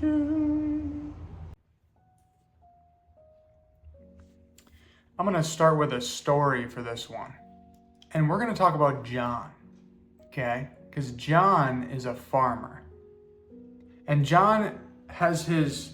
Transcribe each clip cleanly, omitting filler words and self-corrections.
I'm going to start with a story for this one. And we're going to talk about John, okay? Because John is a farmer. And John has his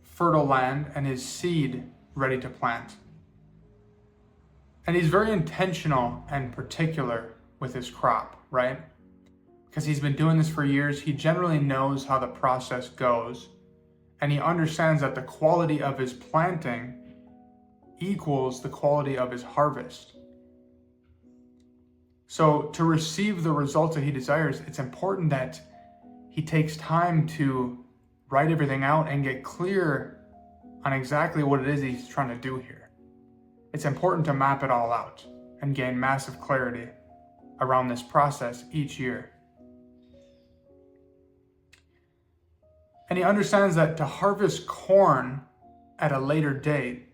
fertile land and his seed ready to plant. And he's very intentional and particular with his crop, right? Because he's been doing this for years. He generally knows how the process goes. And he understands that the quality of his planting equals the quality of his harvest. So to receive the results that he desires, it's important that he takes time to write everything out and get clear on exactly what it is he's trying to do here. It's important to map it all out and gain massive clarity around this process each year. And he understands that to harvest corn at a later date,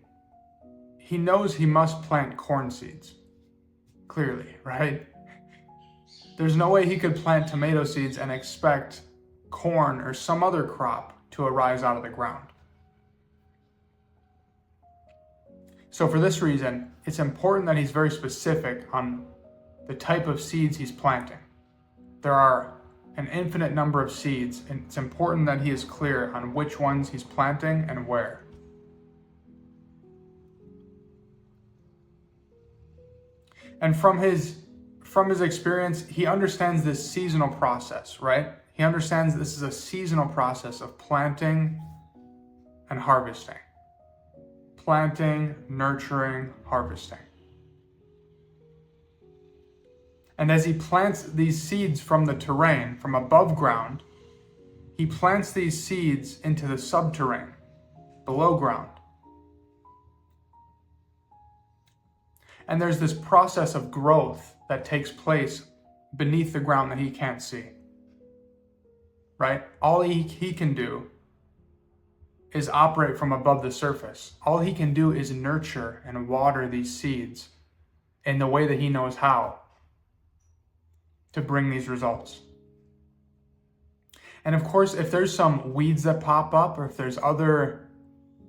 he knows he must plant corn seeds. Clearly, right? There's no way he could plant tomato seeds and expect corn or some other crop to arise out of the ground. So for this reason, it's important that he's very specific on the type of seeds he's planting. There are an infinite number of seeds, and it's important that he is clear on which ones he's planting and where. And from his experience, he understands this seasonal process, right? He understands this is a seasonal process of planting and harvesting. Planting, nurturing, harvesting. And as he plants these seeds from the terrain, from above ground, he plants these seeds into the subterranean, below ground. And there's this process of growth that takes place beneath the ground that he can't see. Right? All he can do is operate from above the surface. All he can do is nurture and water these seeds in the way that he knows how to bring these results. And of course, if there's some weeds that pop up, or if there's other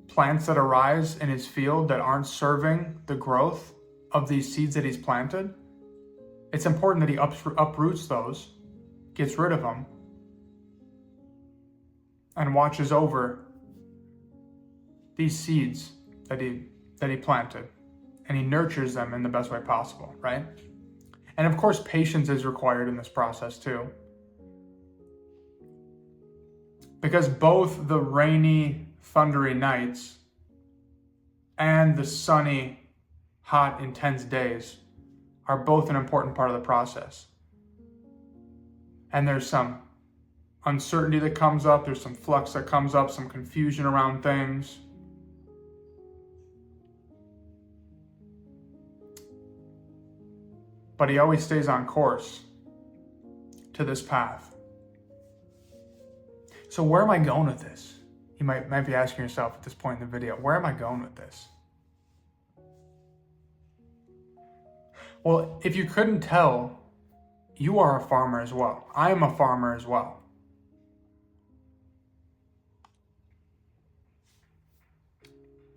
plants that arise in his field that aren't serving the growth of these seeds that he's planted, it's important that he uproots those, gets rid of them, and watches over these seeds that he planted, and he nurtures them in the best way possible, right? And of course, patience is required in this process too. Because both the rainy, thundery nights and the sunny, hot, intense days are both an important part of the process. And there's some uncertainty that comes up, there's some flux that comes up, some confusion around things. But he always stays on course to this path. So where am I going with this? You might be asking yourself at this point in the video, where am I going with this? Well, if you couldn't tell, you are a farmer as well. I am a farmer as well.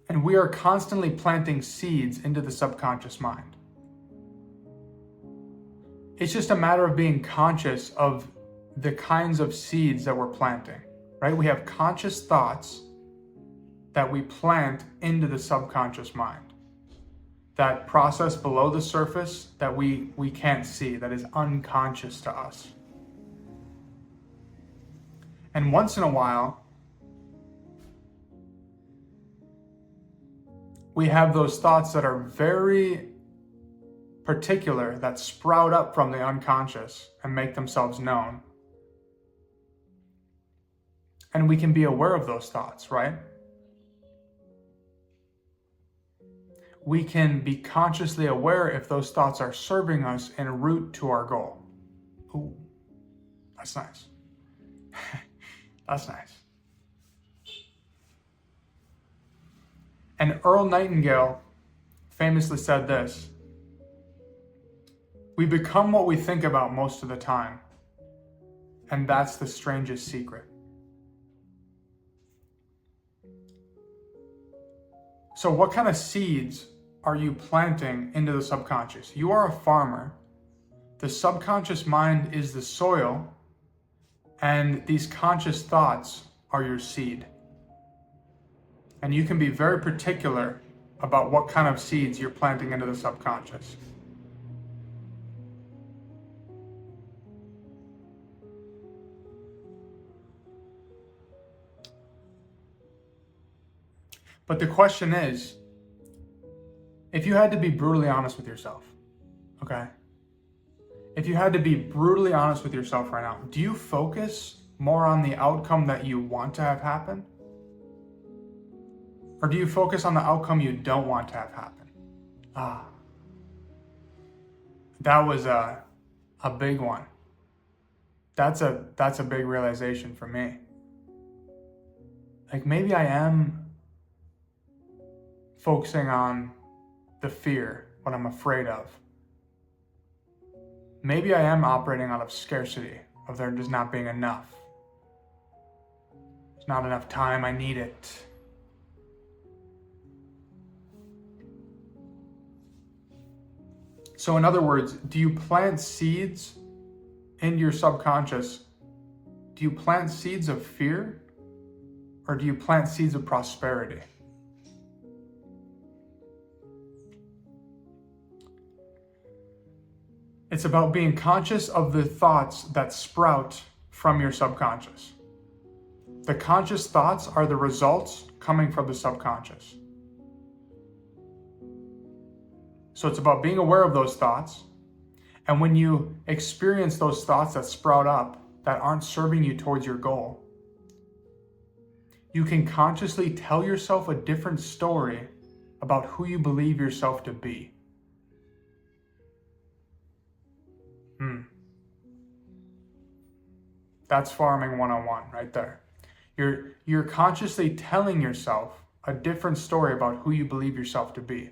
And we are constantly planting seeds into the subconscious mind. It's just a matter of being conscious of the kinds of seeds that we're planting, right? We have conscious thoughts that we plant into the subconscious mind. That process below the surface that we can't see, that is unconscious to us. And once in a while, we have those thoughts that are very particular, that sprout up from the unconscious and make themselves known. And we can be aware of those thoughts, right? We can be consciously aware if those thoughts are serving us en route to our goal. Ooh, that's nice. That's nice. And Earl Nightingale famously said this: "We become what we think about most of the time, and that's the strangest secret." So what kind of seeds are you planting into the subconscious? You are a farmer. The subconscious mind is the soil, and these conscious thoughts are your seed. And you can be very particular about what kind of seeds you're planting into the subconscious. But the question is, if you had to be brutally honest with yourself, okay? If you had to be brutally honest with yourself right now, do you focus more on the outcome that you want to have happen? Or do you focus on the outcome you don't want to have happen? That was a big one. That's a big realization for me. Like, maybe I am focusing on the fear, what I'm afraid of. Maybe I am operating out of scarcity, of there just not being enough. There's not enough time, I need it. So in other words, do you plant seeds into your subconscious? Do you plant seeds of fear, or do you plant seeds of prosperity? It's about being conscious of the thoughts that sprout from your subconscious. The conscious thoughts are the results coming from the subconscious. So it's about being aware of those thoughts. And when you experience those thoughts that sprout up, that aren't serving you towards your goal, you can consciously tell yourself a different story about who you believe yourself to be. That's farming 101 right there. You're consciously telling yourself a different story about who you believe yourself to be.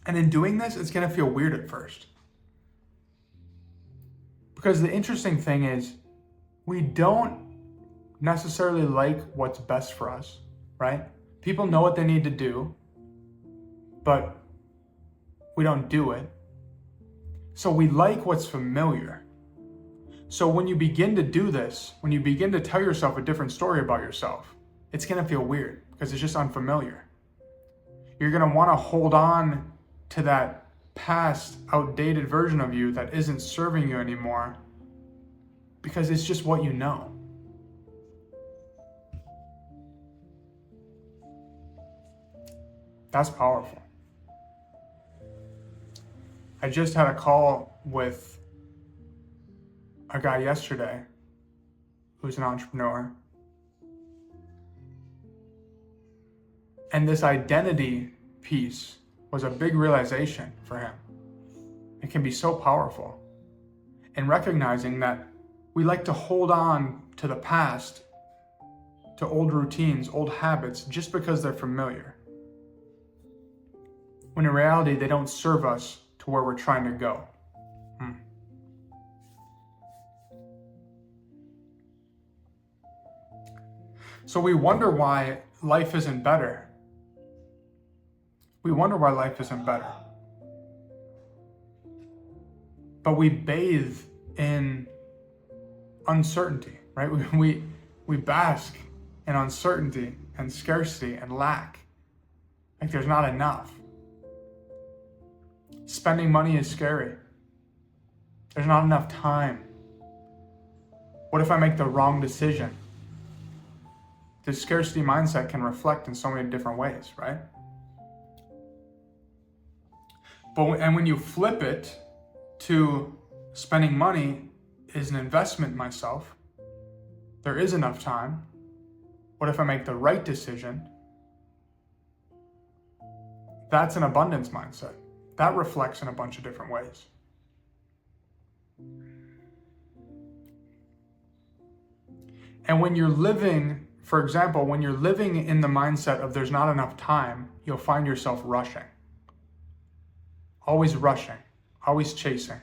And in doing this, it's going to feel weird at first. Because the interesting thing is, we don't necessarily like what's best for us, right? People know what they need to do, but we don't do it. So we like what's familiar. So when you begin to do this, when you begin to tell yourself a different story about yourself, it's going to feel weird because it's just unfamiliar. You're going to want to hold on to that past, outdated version of you that isn't serving you anymore because it's just what you know. That's powerful. I just had a call with a guy yesterday who's an entrepreneur. And this identity piece was a big realization for him. It can be so powerful. And recognizing that we like to hold on to the past, to old routines, old habits, just because they're familiar. When in reality, they don't serve us to where we're trying to go. So we wonder why life isn't better. We wonder why life isn't better. But we bathe in uncertainty, right? We bask in uncertainty and scarcity and lack. Like there's not enough. Spending money is scary. There's not enough time. What if I make the wrong decision? This scarcity mindset can reflect in so many different ways, right? And when you flip it to spending money is an investment in myself, there is enough time. What if I make the right decision? That's an abundance mindset. That reflects in a bunch of different ways. And when you're living, for example, when you're living in the mindset of there's not enough time, you'll find yourself rushing. Always rushing, always chasing.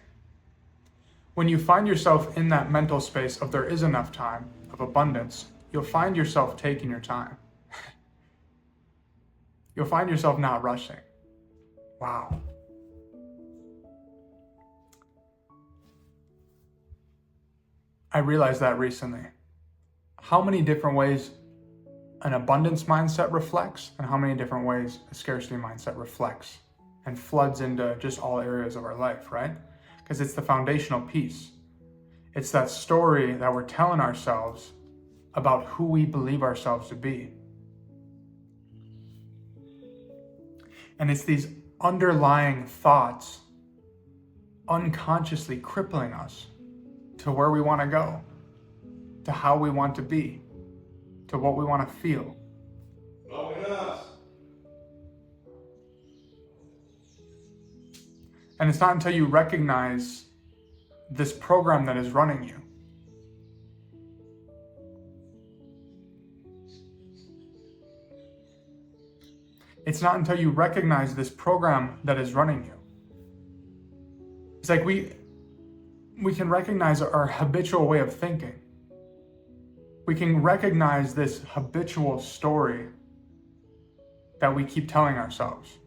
When you find yourself in that mental space of there is enough time, of abundance, you'll find yourself taking your time. you'll find yourself not rushing. Wow. I realized that recently. How many different ways an abundance mindset reflects and how many different ways a scarcity mindset reflects and floods into just all areas of our life, right? Because it's the foundational piece. It's that story that we're telling ourselves about who we believe ourselves to be. And it's these underlying thoughts unconsciously crippling us to where we want to go, to how we want to be, to what we want to feel. And it's not until you recognize this program that is running you. It's not until you recognize this program that is running you. It's like we can recognize our habitual way of thinking. We can recognize this habitual story that we keep telling ourselves.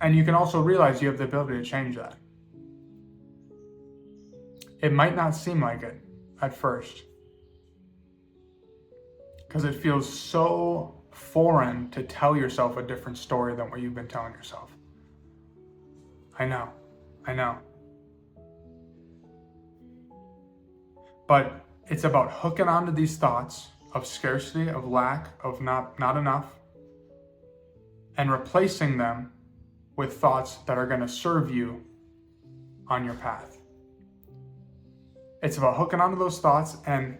And you can also realize you have the ability to change that. It might not seem like it at first, because it feels so foreign to tell yourself a different story than what you've been telling yourself. I know. But it's about hooking onto these thoughts of scarcity, of lack, of not enough, and replacing them with thoughts that are going to serve you on your path. It's about hooking onto those thoughts, and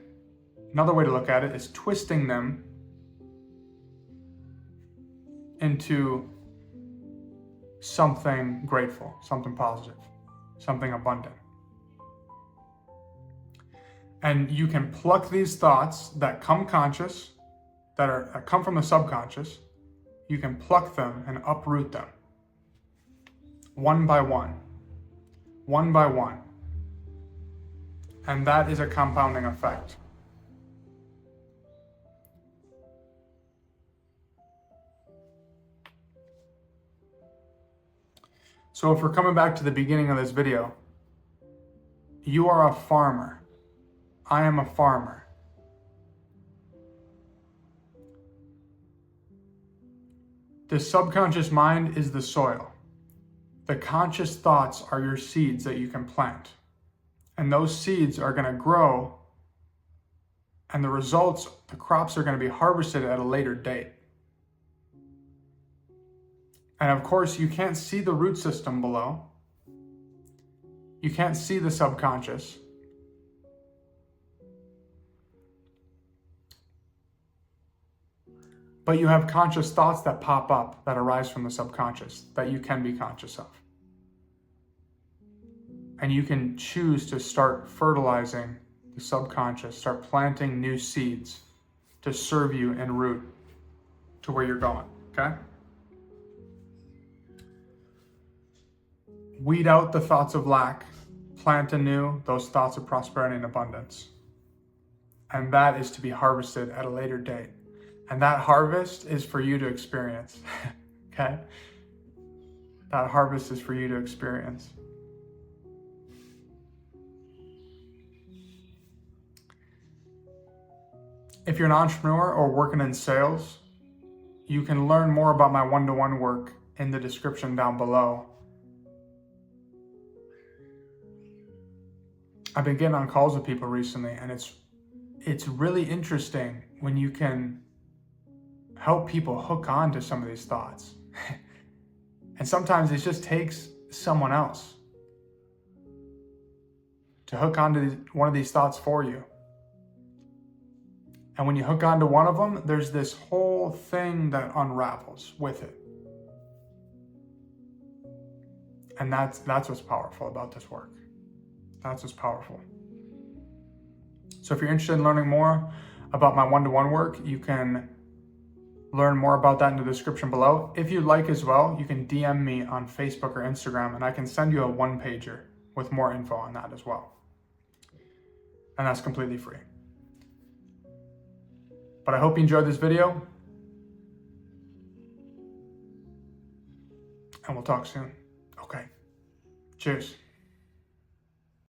another way to look at it is twisting them into something grateful, something positive, something abundant. And you can pluck these thoughts that come conscious, that come from the subconscious. You can pluck them and uproot them one by one. And that is a compounding effect. So if we're coming back to the beginning of this video, you are a farmer. I am a farmer. The subconscious mind is the soil. The conscious thoughts are your seeds that you can plant. And those seeds are going to grow, and the results, the crops are going to be harvested at a later date. And of course, you can't see the root system below. You can't see the subconscious. But you have conscious thoughts that pop up, that arise from the subconscious, that you can be conscious of. And you can choose to start fertilizing the subconscious, start planting new seeds to serve you en route to where you're going, okay? Weed out the thoughts of lack, plant anew those thoughts of prosperity and abundance. And that is to be harvested at a later date. And that harvest is for you to experience, okay? That harvest is for you to experience. If you're an entrepreneur or working in sales, you can learn more about my one-to-one work in the description down below. I've been getting on calls with people recently, and it's really interesting when you can help people hook on to some of these thoughts. And sometimes it just takes someone else to hook onto one of these thoughts for you. And when you hook onto one of them, there's this whole thing that unravels with it. And that's what's powerful about this work. That's what's powerful. So if you're interested in learning more about my one-to-one work, you can learn more about that in the description below. If you'd like as well, you can DM me on Facebook or Instagram, and I can send you a one-pager with more info on that as well. And that's completely free. But I hope you enjoyed this video. and we'll talk soon. Okay. Cheers.